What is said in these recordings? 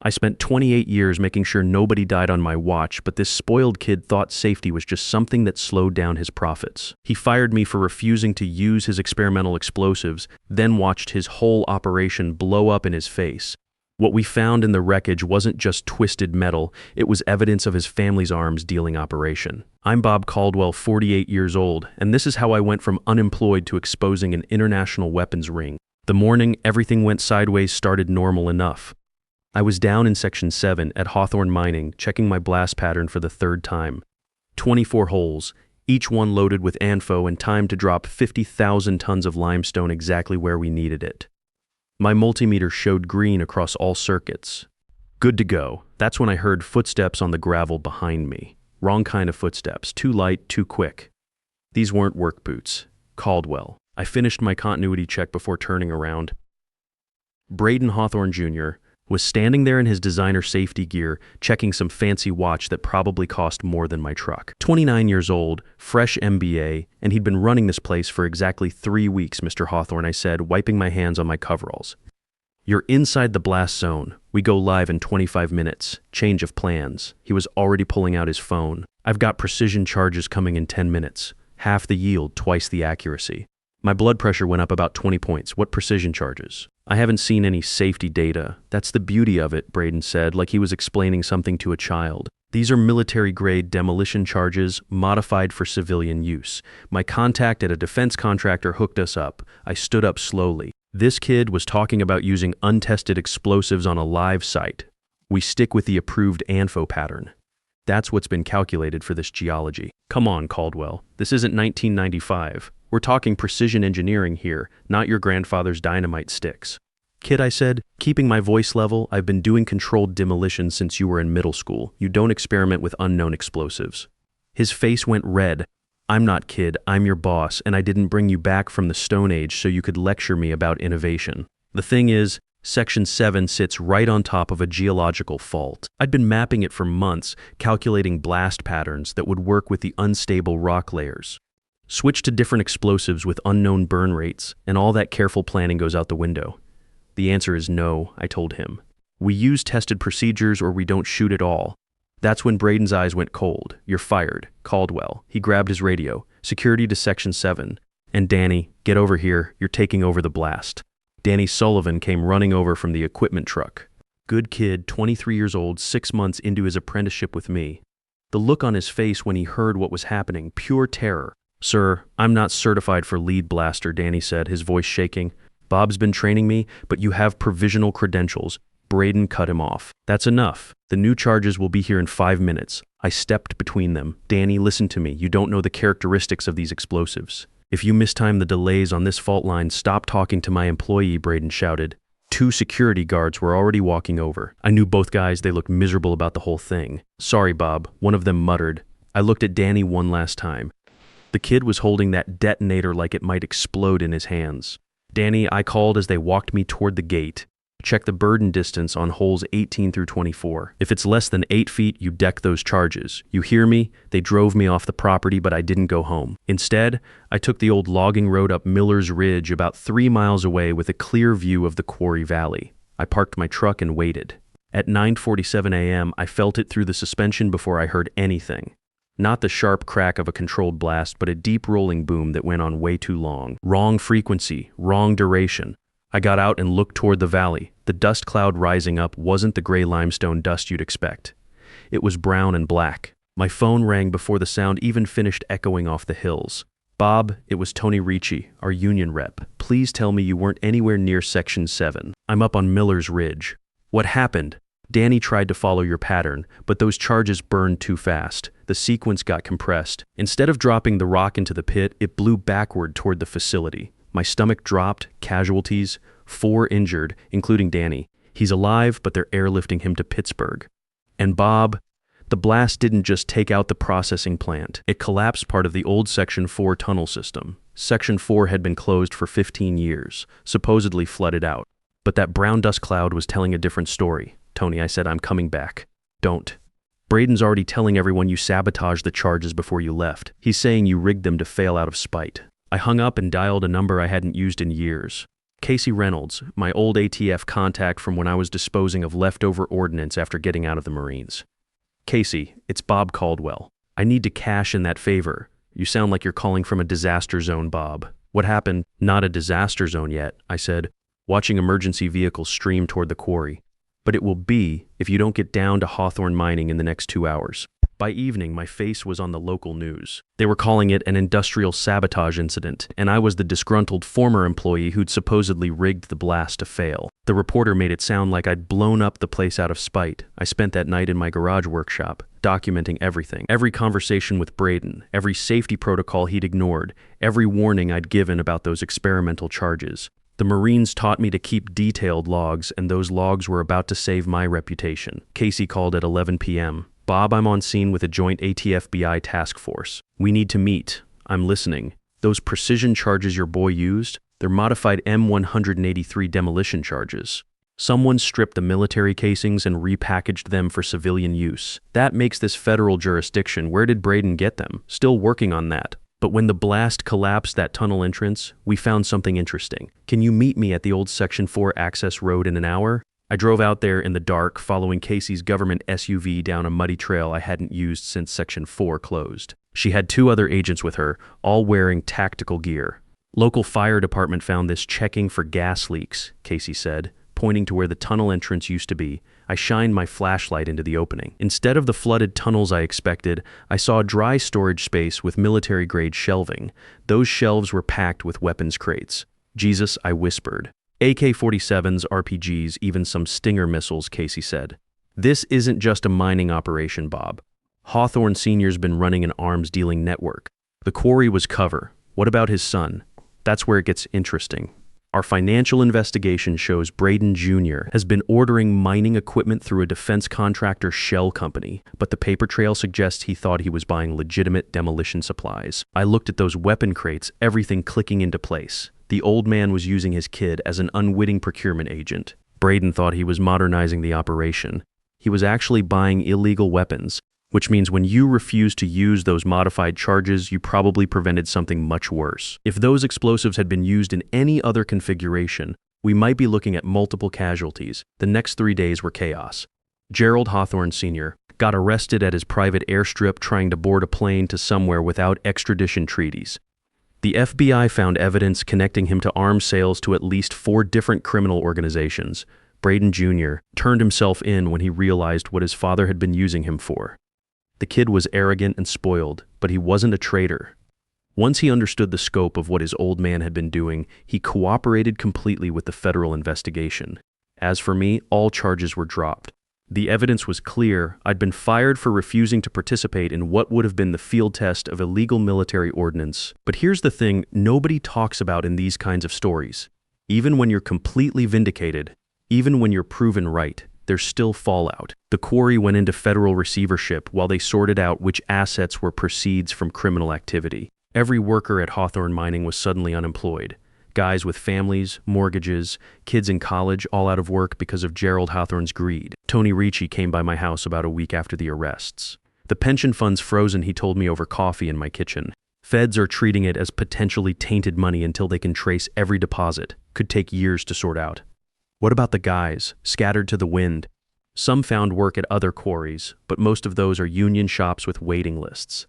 I spent 28 years making sure nobody died on my watch, but this spoiled kid thought safety was just something that slowed down his profits. He fired me for refusing to use his experimental explosives, then watched his whole operation blow up in his face. What we found in the wreckage wasn't just twisted metal, it was evidence of his family's arms dealing operation. I'm Bob Caldwell, 48 years old, and this is how I went from unemployed to exposing an international weapons ring. The morning everything went sideways started normal enough. I was down in Section 7 at Hawthorne Mining, checking my blast pattern for the third time. 24 holes, each one loaded with ANFO and timed to drop 50,000 tons of limestone exactly where we needed it. My multimeter showed green across all circuits. Good to go. That's when I heard footsteps on the gravel behind me. Wrong kind of footsteps, too light, too quick. These weren't work boots. Caldwell. I finished my continuity check before turning around. Braden Hawthorne Jr. was standing there in his designer safety gear, checking some fancy watch that probably cost more than my truck. 29 years old, fresh MBA, and he'd been running this place for exactly 3 weeks, Mr. Hawthorne, I said, wiping my hands on my coveralls. You're inside the blast zone. We go live in 25 minutes. Change of plans. He was already pulling out his phone. I've got precision charges coming in 10 minutes. Half the yield, twice the accuracy. My blood pressure went up about 20 points. What precision charges? I haven't seen any safety data. That's the beauty of it, Braden said, like he was explaining something to a child. These are military-grade demolition charges, modified for civilian use. My contact at a defense contractor hooked us up. I stood up slowly. This kid was talking about using untested explosives on a live site. We stick with the approved ANFO pattern. That's what's been calculated for this geology. Come on, Caldwell. This isn't 1995. We're talking precision engineering here, not your grandfather's dynamite sticks. Kid, I said, keeping my voice level, I've been doing controlled demolition since you were in middle school. You don't experiment with unknown explosives. His face went red. I'm not kid, I'm your boss, and I didn't bring you back from the Stone Age so you could lecture me about innovation. The thing is, Section 7 sits right on top of a geological fault. I'd been mapping it for months, calculating blast patterns that would work with the unstable rock layers. Switch to different explosives with unknown burn rates, and all that careful planning goes out the window. The answer is no, I told him. We use tested procedures or we don't shoot at all. That's when Braden's eyes went cold. You're fired. Caldwell. He grabbed his radio. Security to Section 7. And Danny, get over here. You're taking over the blast. Danny Sullivan came running over from the equipment truck. Good kid, 23 years old, 6 months into his apprenticeship with me. The look on his face when he heard what was happening, pure terror. Sir, I'm not certified for lead blaster, Danny said, his voice shaking. Bob's been training me, but you have provisional credentials. Braden cut him off. That's enough. The new charges will be here in 5 minutes. I stepped between them. Danny, listen to me. You don't know the characteristics of these explosives. If you mistime the delays on this fault line, stop talking to my employee, Braden shouted. 2 security guards were already walking over. I knew both guys. They looked miserable about the whole thing. Sorry, Bob, one of them muttered. I looked at Danny one last time. The kid was holding that detonator like it might explode in his hands. Danny, I called as they walked me toward the gate. Check the burden distance on holes 18 through 24. If it's less than 8 feet, you deck those charges. You hear me? They drove me off the property, but I didn't go home. Instead, I took the old logging road up Miller's Ridge about 3 miles away with a clear view of the quarry valley. I parked my truck and waited. At 9:47 a.m., I felt it through the suspension before I heard anything. Not the sharp crack of a controlled blast, but a deep rolling boom that went on way too long. Wrong frequency, wrong duration. I got out and looked toward the valley. The dust cloud rising up wasn't the gray limestone dust you'd expect. It was brown and black. My phone rang before the sound even finished echoing off the hills. Bob, it was Tony Ricci, our union rep. Please tell me you weren't anywhere near Section 7. I'm up on Miller's Ridge. What happened? Danny tried to follow your pattern, but those charges burned too fast. The sequence got compressed. Instead of dropping the rock into the pit, it blew backward toward the facility. My stomach dropped, casualties, 4 injured, including Danny. He's alive, but they're airlifting him to Pittsburgh. And Bob, the blast didn't just take out the processing plant. It collapsed part of the old Section 4 tunnel system. Section 4 had been closed for 15 years, supposedly flooded out. But that brown dust cloud was telling a different story. Tony, I said, I'm coming back. Don't. Braden's already telling everyone you sabotaged the charges before you left. He's saying you rigged them to fail out of spite. I hung up and dialed a number I hadn't used in years. Casey Reynolds, my old ATF contact from when I was disposing of leftover ordnance after getting out of the Marines. Casey, it's Bob Caldwell. I need to cash in that favor. You sound like you're calling from a disaster zone, Bob. What happened? Not a disaster zone yet, I said, watching emergency vehicles stream toward the quarry. But it will be if you don't get down to Hawthorne Mining in the next 2 hours. By evening, my face was on the local news. They were calling it an industrial sabotage incident, and I was the disgruntled former employee who'd supposedly rigged the blast to fail. The reporter made it sound like I'd blown up the place out of spite. I spent that night in my garage workshop, documenting everything. Every conversation with Braden, every safety protocol he'd ignored, every warning I'd given about those experimental charges. The Marines taught me to keep detailed logs, and those logs were about to save my reputation. Casey called at 11 p.m. Bob, I'm on scene with a joint ATF-BI task force. We need to meet. I'm listening. Those precision charges your boy used, they're modified M183 demolition charges. Someone stripped the military casings and repackaged them for civilian use. That makes this federal jurisdiction. Where did Braden get them? Still working on that. But when the blast collapsed that tunnel entrance, we found something interesting. Can you meet me at the old Section 4 access road in an hour? I drove out there in the dark, following Casey's government SUV down a muddy trail I hadn't used since Section 4 closed. She had 2 other agents with her, all wearing tactical gear. Local fire department found this checking for gas leaks, Casey said, pointing to where the tunnel entrance used to be. I shined my flashlight into the opening. Instead of the flooded tunnels I expected, I saw a dry storage space with military-grade shelving. Those shelves were packed with weapons crates. Jesus, I whispered. AK-47s, RPGs, even some Stinger missiles, Casey said. This isn't just a mining operation, Bob. Hawthorne Sr.'s been running an arms-dealing network. The quarry was cover. What about his son? That's where it gets interesting. Our financial investigation shows Braden Jr. has been ordering mining equipment through a defense contractor shell company, but the paper trail suggests he thought he was buying legitimate demolition supplies. I looked at those weapon crates, everything clicking into place. The old man was using his kid as an unwitting procurement agent. Braden thought he was modernizing the operation. He was actually buying illegal weapons, which means when you refused to use those modified charges, you probably prevented something much worse. If those explosives had been used in any other configuration, we might be looking at multiple casualties. The next 3 days were chaos. Gerald Hawthorne Sr. got arrested at his private airstrip trying to board a plane to somewhere without extradition treaties. The FBI found evidence connecting him to arms sales to at least 4 different criminal organizations. Braden Jr. turned himself in when he realized what his father had been using him for. The kid was arrogant and spoiled, but he wasn't a traitor. Once he understood the scope of what his old man had been doing, he cooperated completely with the federal investigation. As for me, all charges were dropped. The evidence was clear. I'd been fired for refusing to participate in what would have been the field test of illegal military ordnance. But here's the thing nobody talks about in these kinds of stories. Even when you're completely vindicated, even when you're proven right, there's still fallout. The quarry went into federal receivership while they sorted out which assets were proceeds from criminal activity. Every worker at Hawthorne Mining was suddenly unemployed. Guys with families, mortgages, kids in college, all out of work because of Gerald Hawthorne's greed. Tony Ricci came by my house about a week after the arrests. The pension fund's frozen, he told me over coffee in my kitchen. Feds are treating it as potentially tainted money until they can trace every deposit. Could take years to sort out. What about the guys, scattered to the wind? Some found work at other quarries, but most of those are union shops with waiting lists.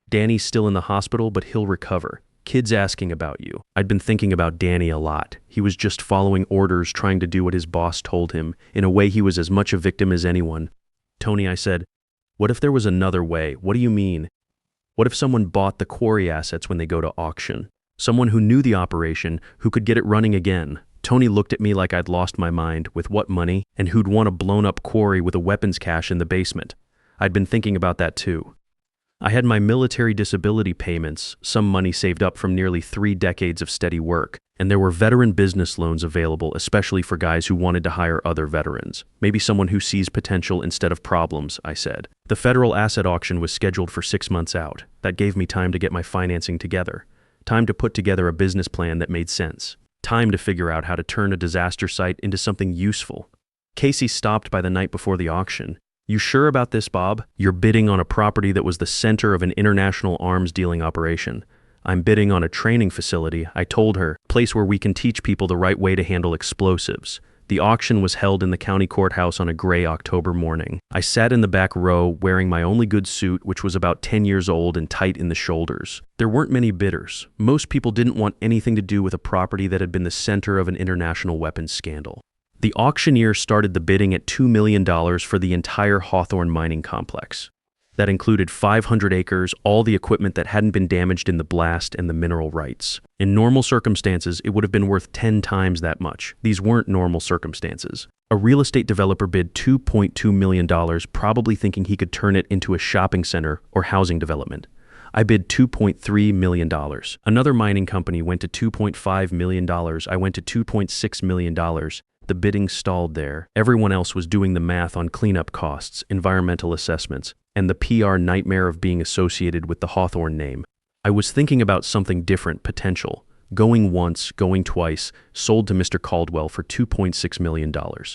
Danny's still in the hospital, but he'll recover. Kids asking about you. I'd been thinking about Danny a lot. He was just following orders, trying to do what his boss told him. In a way, he was as much a victim as anyone. Tony, I said, what if there was another way? What do you mean? What if someone bought the quarry assets when they go to auction? Someone who knew the operation, who could get it running again. Tony looked at me like I'd lost my mind. With what money? And who'd want a blown-up quarry with a weapons cache in the basement? I'd been thinking about that too. I had my military disability payments, some money saved up from nearly 3 decades of steady work, and there were veteran business loans available, especially for guys who wanted to hire other veterans. Maybe someone who sees potential instead of problems, I said. The federal asset auction was scheduled for 6 months out. That gave me time to get my financing together. Time to put together a business plan that made sense. Time to figure out how to turn a disaster site into something useful. Casey stopped by the night before the auction. You sure about this, Bob? You're bidding on a property that was the center of an international arms dealing operation. I'm bidding on a training facility, I told her, a place where we can teach people the right way to handle explosives. The auction was held in the county courthouse on a gray October morning. I sat in the back row wearing my only good suit, which was about 10 years old and tight in the shoulders. There weren't many bidders. Most people didn't want anything to do with a property that had been the center of an international weapons scandal. The auctioneer started the bidding at $2 million for the entire Hawthorne mining complex. That included 500 acres, all the equipment that hadn't been damaged in the blast, and the mineral rights. In normal circumstances, it would have been worth 10 times that much. These weren't normal circumstances. A real estate developer bid $2.2 million, probably thinking he could turn it into a shopping center or housing development. I bid $2.3 million. Another mining company went to $2.5 million. I went to $2.6 million. The bidding stalled there. Everyone else was doing the math on cleanup costs, environmental assessments, and the PR nightmare of being associated with the Hawthorne name. I was thinking about something different, potential. Going once, going twice, sold to Mr. Caldwell for $2.6 million.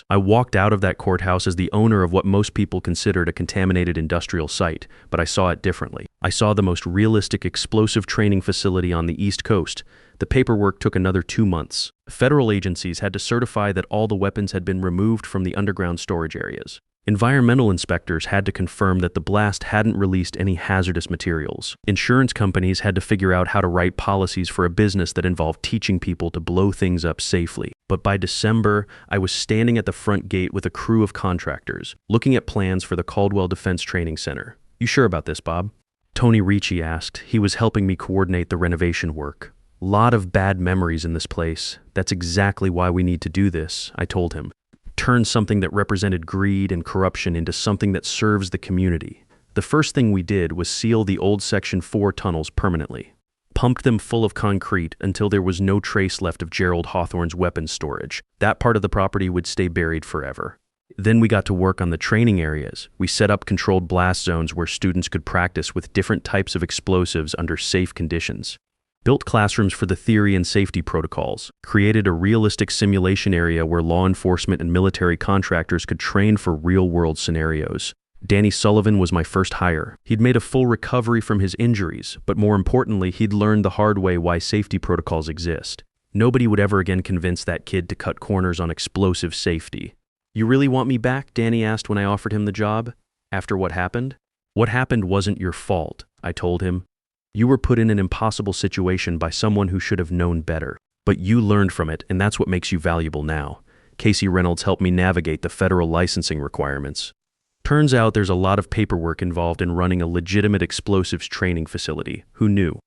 I walked out of that courthouse as the owner of what most people considered a contaminated industrial site, but I saw it differently. I saw the most realistic explosive training facility on the East Coast. The paperwork took another 2 months. Federal agencies had to certify that all the weapons had been removed from the underground storage areas. Environmental inspectors had to confirm that the blast hadn't released any hazardous materials. Insurance companies had to figure out how to write policies for a business that involved teaching people to blow things up safely. But by December, I was standing at the front gate with a crew of contractors, looking at plans for the Caldwell Defense Training Center. "You sure about this, Bob?" Tony Ricci asked. He was helping me coordinate the renovation work. "Lot of bad memories in this place. That's exactly why we need to do this," I told him. Turn something that represented greed and corruption into something that serves the community. The first thing we did was seal the old Section 4 tunnels permanently. Pumped them full of concrete until there was no trace left of Gerald Hawthorne's weapons storage. That part of the property would stay buried forever. Then we got to work on the training areas. We set up controlled blast zones where students could practice with different types of explosives under safe conditions. Built classrooms for the theory and safety protocols, created a realistic simulation area where law enforcement and military contractors could train for real-world scenarios. Danny Sullivan was my first hire. He'd made a full recovery from his injuries, but more importantly, he'd learned the hard way why safety protocols exist. Nobody would ever again convince that kid to cut corners on explosive safety. "You really want me back?" Danny asked when I offered him the job. "After what happened?" "What happened wasn't your fault," I told him. "You were put in an impossible situation by someone who should have known better. But you learned from it, and that's what makes you valuable now." Casey Reynolds helped me navigate the federal licensing requirements. Turns out there's a lot of paperwork involved in running a legitimate explosives training facility. Who knew?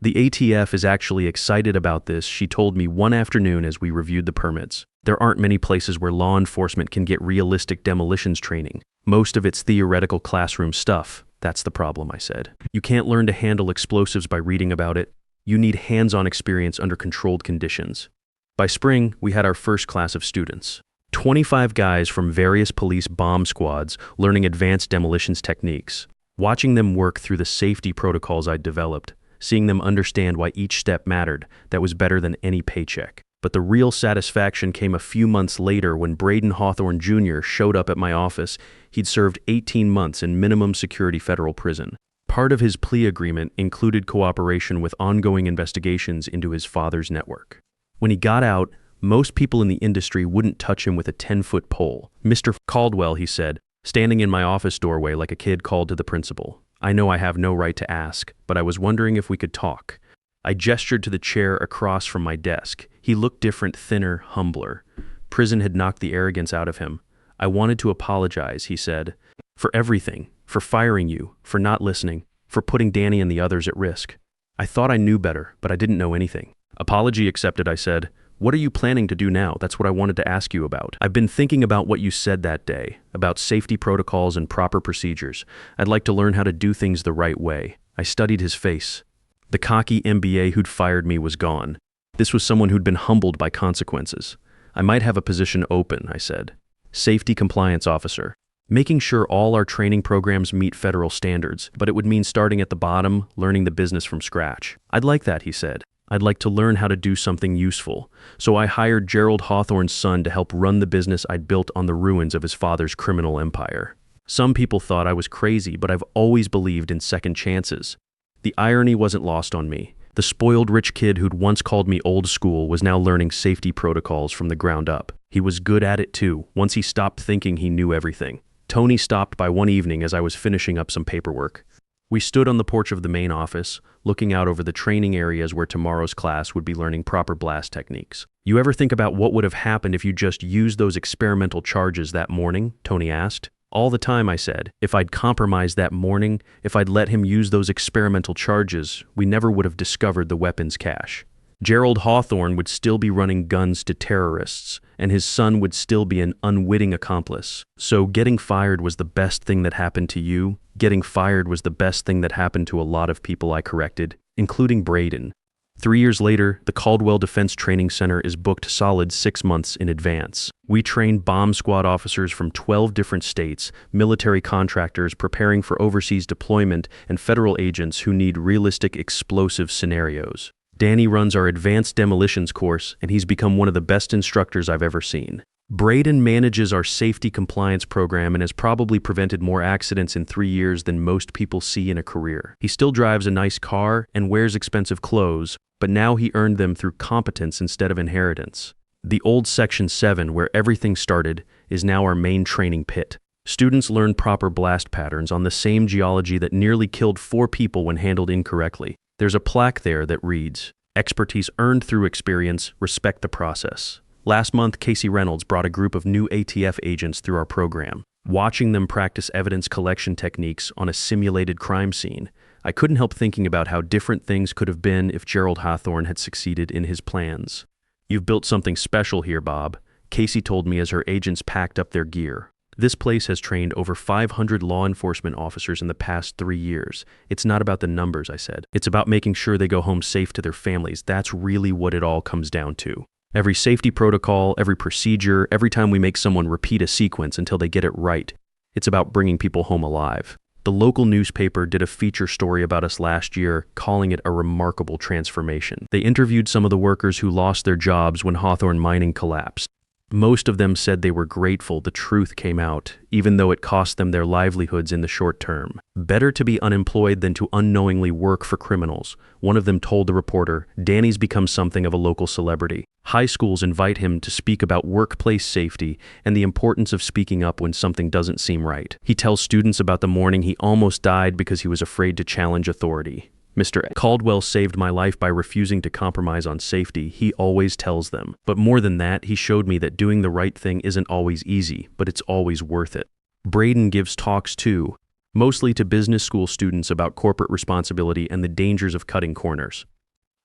The ATF is actually excited about this, she told me one afternoon as we reviewed the permits. There aren't many places where law enforcement can get realistic demolitions training. Most of it's theoretical classroom stuff. "That's the problem," I said. "You can't learn to handle explosives by reading about it. You need hands-on experience under controlled conditions." By spring, we had our first class of students. 25 guys from various police bomb squads learning advanced demolitions techniques. Watching them work through the safety protocols I'd developed, seeing them understand why each step mattered, that was better than any paycheck. But the real satisfaction came a few months later when Braden Hawthorne Jr. showed up at my office. He'd served 18 months in minimum security federal prison. Part of his plea agreement included cooperation with ongoing investigations into his father's network. When he got out, most people in the industry wouldn't touch him with a 10-foot pole. "Mr. Caldwell," he said, standing in my office doorway like a kid called to the principal. "I know I have no right to ask, but I was wondering if we could talk." I gestured to the chair across from my desk. He looked different, thinner, humbler. Prison had knocked the arrogance out of him. "I wanted to apologize," he said, "for everything, for firing you, for not listening, for putting Danny and the others at risk. I thought I knew better, but I didn't know anything." "Apology accepted," I said. "What are you planning to do now? That's what I wanted to ask you about." "I've been thinking about what you said that day, about safety protocols and proper procedures. I'd like to learn how to do things the right way." I studied his face. The cocky MBA who'd fired me was gone. This was someone who'd been humbled by consequences. "I might have a position open," I said. "Safety compliance officer. Making sure all our training programs meet federal standards, but it would mean starting at the bottom, learning the business from scratch." "I'd like that," he said. "I'd like to learn how to do something useful." So I hired Gerald Hawthorne's son to help run the business I'd built on the ruins of his father's criminal empire. Some people thought I was crazy, but I've always believed in second chances. The irony wasn't lost on me. The spoiled rich kid who'd once called me old school was now learning safety protocols from the ground up. He was good at it too, once he stopped thinking he knew everything. Tony stopped by one evening as I was finishing up some paperwork. We stood on the porch of the main office, looking out over the training areas where tomorrow's class would be learning proper blast techniques. "You ever think about what would have happened if you just used those experimental charges that morning?" Tony asked. "All the time," I said. "If I'd compromised that morning, if I'd let him use those experimental charges, we never would have discovered the weapons cache. Gerald Hawthorne would still be running guns to terrorists, and his son would still be an unwitting accomplice. So getting fired was the best thing that happened to you. Getting fired was the best thing that happened to a lot of people I corrected, including Braden." 3 years later, the Caldwell Defense Training Center is booked solid 6 months in advance. We train bomb squad officers from 12 different states, military contractors preparing for overseas deployment, and federal agents who need realistic explosive scenarios. Danny runs our advanced demolitions course, and he's become one of the best instructors I've ever seen. Braden manages our safety compliance program and has probably prevented more accidents in 3 years than most people see in a career. He still drives a nice car and wears expensive clothes, but now he earned them through competence instead of inheritance. The old Section 7, where everything started, is now our main training pit. Students learn proper blast patterns on the same geology that nearly killed 4 people when handled incorrectly. There's a plaque there that reads, "Expertise earned through experience, respect the process." Last month, Casey Reynolds brought a group of new ATF agents through our program. Watching them practice evidence collection techniques on a simulated crime scene, I couldn't help thinking about how different things could have been if Gerald Hawthorne had succeeded in his plans. "You've built something special here, Bob," Casey told me as her agents packed up their gear. "This place has trained over 500 law enforcement officers in the past 3 years. It's not about the numbers," I said. "It's about making sure they go home safe to their families. That's really what it all comes down to. Every safety protocol, every procedure, every time we make someone repeat a sequence until they get it right, it's about bringing people home alive." The local newspaper did a feature story about us last year, calling it a remarkable transformation. They interviewed some of the workers who lost their jobs when Hawthorne Mining collapsed. Most of them said they were grateful the truth came out, even though it cost them their livelihoods in the short term. "Better to be unemployed than to unknowingly work for criminals," one of them told the reporter. "Danny's become something of a local celebrity. High schools invite him to speak about workplace safety and the importance of speaking up when something doesn't seem right. He tells students about the morning he almost died because he was afraid to challenge authority. Mr. Caldwell saved my life by refusing to compromise on safety," he always tells them. But more than that, he showed me that doing the right thing isn't always easy, but it's always worth it. Braden gives talks too, mostly to business school students about corporate responsibility and the dangers of cutting corners.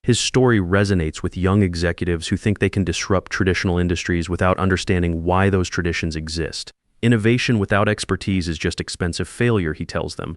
His story resonates with young executives who think they can disrupt traditional industries without understanding why those traditions exist. "Innovation without expertise is just expensive failure," he tells them.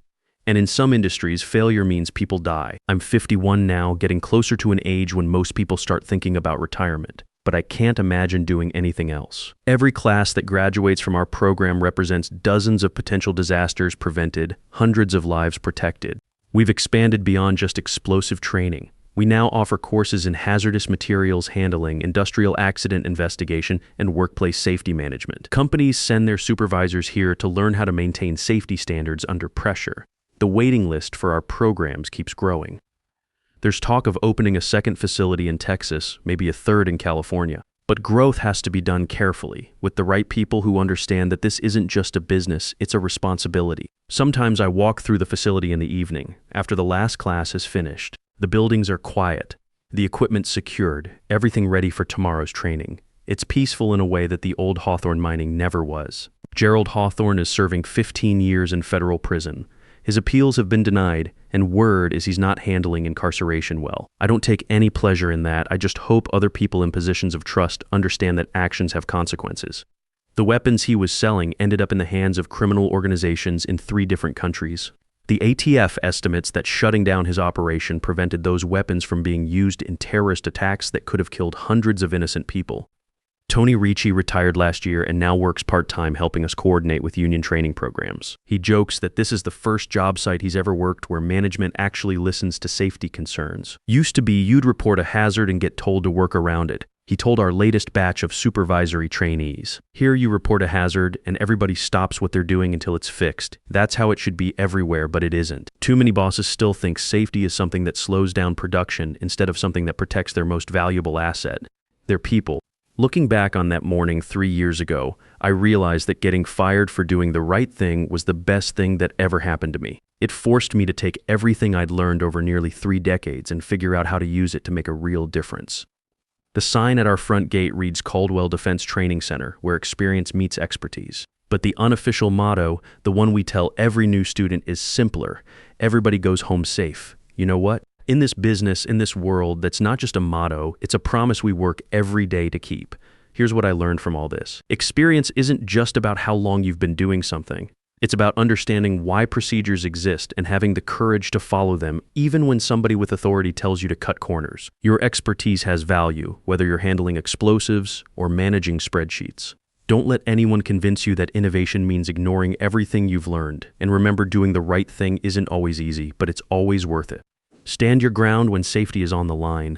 "And in some industries, failure means people die. I'm 51 now, getting closer to an age when most people start thinking about retirement. But I can't imagine doing anything else." Every class that graduates from our program represents dozens of potential disasters prevented, hundreds of lives protected. We've expanded beyond just explosive training. We now offer courses in hazardous materials handling, industrial accident investigation, and workplace safety management. Companies send their supervisors here to learn how to maintain safety standards under pressure. The waiting list for our programs keeps growing. There's talk of opening a second facility in Texas, maybe a third in California. But growth has to be done carefully, with the right people who understand that this isn't just a business, it's a responsibility. Sometimes I walk through the facility in the evening, after the last class has finished. The buildings are quiet, the equipment secured, everything ready for tomorrow's training. It's peaceful in a way that the old Hawthorne Mining never was. Gerald Hawthorne is serving 15 years in federal prison. His appeals have been denied, and word is he's not handling incarceration well. I don't take any pleasure in that. I just hope other people in positions of trust understand that actions have consequences. The weapons he was selling ended up in the hands of criminal organizations in 3 different countries. The ATF estimates that shutting down his operation prevented those weapons from being used in terrorist attacks that could have killed hundreds of innocent people. Tony Ricci retired last year and now works part-time helping us coordinate with union training programs. He jokes that this is the first job site he's ever worked where management actually listens to safety concerns. Used to be you'd report a hazard and get told to work around it. He told our latest batch of supervisory trainees, "Here you report a hazard and everybody stops what they're doing until it's fixed. That's how it should be everywhere, but it isn't." Too many bosses still think safety is something that slows down production instead of something that protects their most valuable asset, their people. Looking back on that morning 3 years ago, I realized that getting fired for doing the right thing was the best thing that ever happened to me. It forced me to take everything I'd learned over nearly 3 decades and figure out how to use it to make a real difference. The sign at our front gate reads Caldwell Defense Training Center, where experience meets expertise. But the unofficial motto, the one we tell every new student, is simpler. Everybody goes home safe. You know what? In this business, in this world, that's not just a motto, it's a promise we work every day to keep. Here's what I learned from all this. Experience isn't just about how long you've been doing something. It's about understanding why procedures exist and having the courage to follow them, even when somebody with authority tells you to cut corners. Your expertise has value, whether you're handling explosives or managing spreadsheets. Don't let anyone convince you that innovation means ignoring everything you've learned. And remember, doing the right thing isn't always easy, but it's always worth it. Stand your ground when safety is on the line.